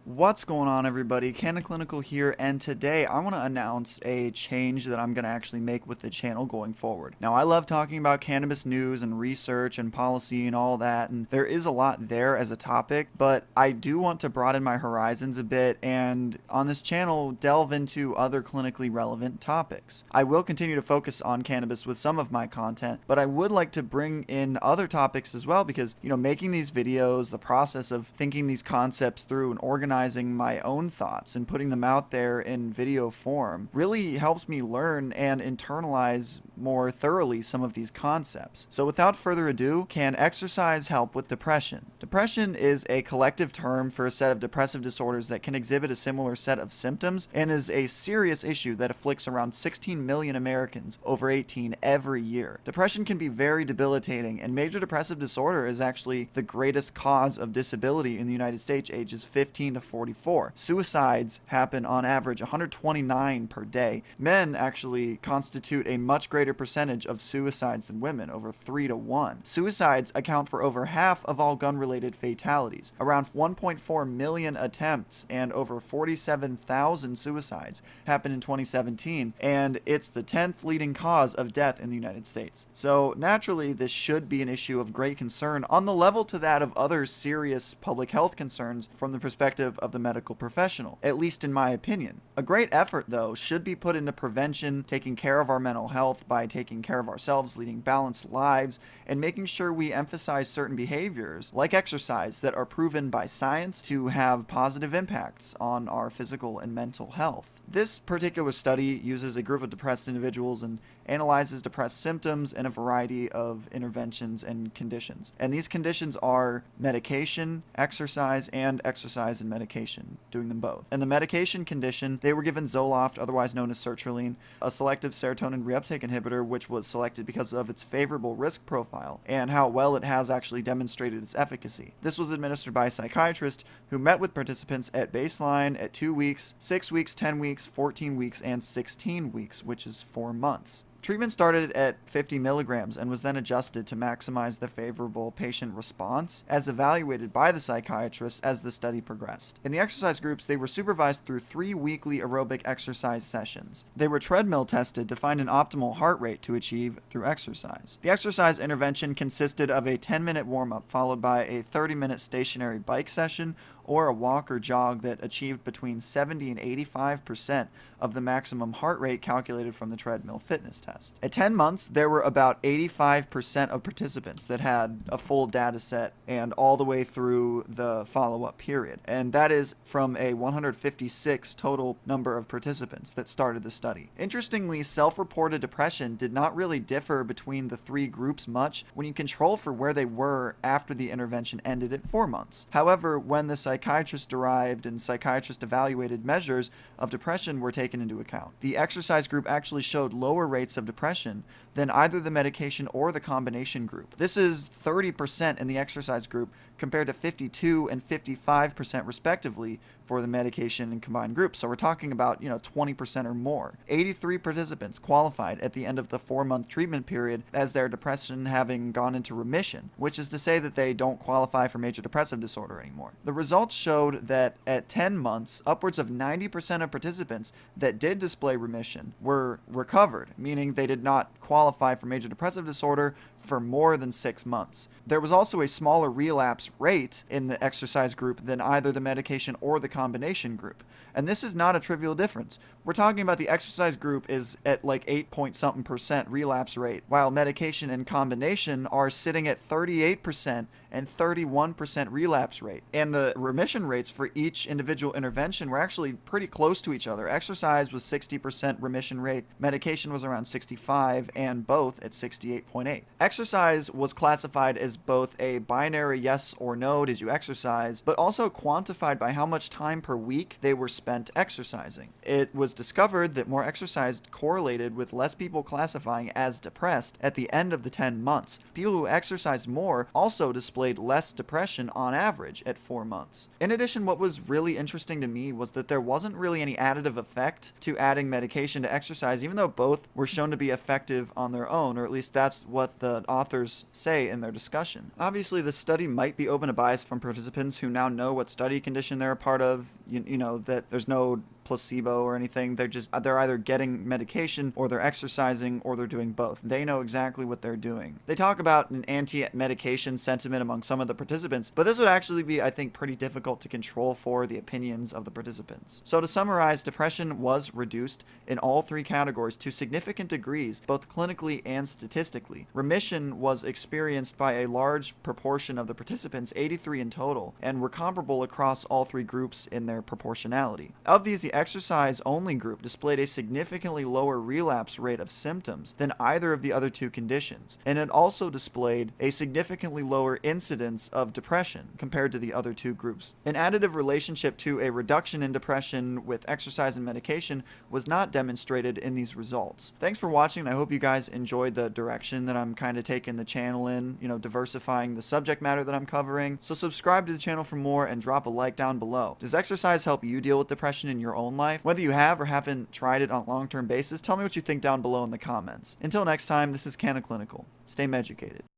What's going on, everybody? Canon Clinical here, and today I want to announce a change that I'm going to actually make with the channel going forward. Now, I love talking about cannabis news and research and policy and all that, and there is a lot there as a topic, but I do want to broaden my horizons a bit and on this channel delve into other clinically relevant topics. I will continue to focus on cannabis with some of my content, but I would like to bring in other topics as well because, making these videos, the process of thinking these concepts through and organizing my own thoughts and putting them out there in video form really helps me learn and internalize more thoroughly some of these concepts. So without further ado, can exercise help with depression? Depression is a collective term for a set of depressive disorders that can exhibit a similar set of symptoms and is a serious issue that afflicts around 16 million Americans over 18 every year. Depression can be very debilitating, and major depressive disorder is actually the greatest cause of disability in the United States ages 15 to 44. Suicides happen on average 129 per day. Men actually constitute a much greater percentage of suicides than women, over 3 to 1. Suicides account for over half of all gun-related fatalities, around 1.4 million attempts and over 47,000 suicides happened in 2017, and it's the 10th leading cause of death in the United States. So naturally, this should be an issue of great concern on the level to that of other serious public health concerns from the perspective of the medical professional, at least in my opinion. A great effort, though, should be put into prevention, taking care of our mental health by taking care of ourselves, leading balanced lives, and making sure we emphasize certain behaviors, like exercise, that are proven by science to have positive impacts on our physical and mental health. This particular study uses a group of depressed individuals and analyzes depressed symptoms and a variety of interventions and conditions. And these conditions are medication, exercise, and medication, doing them both. In the medication condition, they were given Zoloft, otherwise known as sertraline, a selective serotonin reuptake inhibitor, which was selected because of its favorable risk profile and how well it has actually demonstrated its efficacy. This was administered by a psychiatrist who met with participants at baseline at 2 weeks, 6 weeks, 10 weeks, 14 weeks, and 16 weeks, which is 4 months. Treatment started at 50 milligrams and was then adjusted to maximize the favorable patient response as evaluated by the psychiatrist as the study progressed. In the exercise groups, they were supervised through 3 weekly aerobic exercise sessions. They were treadmill tested to find an optimal heart rate to achieve through exercise. The exercise intervention consisted of a 10-minute warm-up followed by a 30-minute stationary bike session or a walk or jog that achieved between 70 and 85% of the maximum heart rate calculated from the treadmill fitness test. At 10 months, there were about 85% of participants that had a full data set and all the way through the follow-up period. And that is from a 156 total number of participants that started the study. Interestingly, self-reported depression did not really differ between the 3 groups much when you control for where they were after the intervention ended at 4 months. However, when the psychiatrist-derived and psychiatrist-evaluated measures of depression were taken into account, the exercise group actually showed lower rates of depression than either the medication or the combination group. This is 30% in the exercise group compared to 52 and 55% respectively for the medication and combined groups. So we're talking about, 20% or more. 83 participants qualified at the end of the 4-month treatment period as their depression having gone into remission, which is to say that they don't qualify for major depressive disorder anymore. The results showed that at 10 months, upwards of 90% of participants that did display remission were recovered, meaning they did not qualify for major depressive disorder for more than 6 months. There was also a smaller relapse rate in the exercise group than either the medication or the combination group. And this is not a trivial difference. We're talking about the exercise group is at like 8-point-something% relapse rate, while medication and combination are sitting at 38% and 31% relapse rate. And the remission rates for each individual intervention were actually pretty close to each other. Exercise was 60% remission rate, medication was around 65, and both at 68.8. Exercise was classified as both a binary yes or no, did you exercise, but also quantified by how much time per week they were spent exercising. It was discovered that more exercise correlated with less people classifying as depressed at the end of the 10 months. People who exercised more also displayed displayed less depression on average at 4 months. In addition, what was really interesting to me was that there wasn't really any additive effect to adding medication to exercise, even though both were shown to be effective on their own, or at least that's what the authors say in their discussion. Obviously, the study might be open to bias from participants who now know what study condition they're a part of, you know, that there's no placebo or anything. They're either getting medication or they're exercising or they're doing both. They know exactly what they're doing. They talk about an anti-medication sentiment among some of the participants, but this would actually be, I think, pretty difficult to control for the opinions of the participants. So to summarize, depression was reduced in all three categories to significant degrees, both clinically and statistically. Remission was experienced by a large proportion of the participants, 83 in total, and were comparable across all three groups in their proportionality. Of these, the exercise-only group displayed a significantly lower relapse rate of symptoms than either of the other two conditions, and it also displayed a significantly lower incidence of depression compared to the other two groups. An additive relationship to a reduction in depression with exercise and medication was not demonstrated in these results. Thanks for watching, and I hope you guys enjoyed the direction that I'm kind of taking the channel in, diversifying the subject matter that I'm covering. So subscribe to the channel for more and drop a like down below. Does exercise help you deal with depression in your own life? Whether you have or haven't tried it on a long-term basis, tell me what you think down below in the comments. Until next time, this is Canna Clinical. Stay meducated.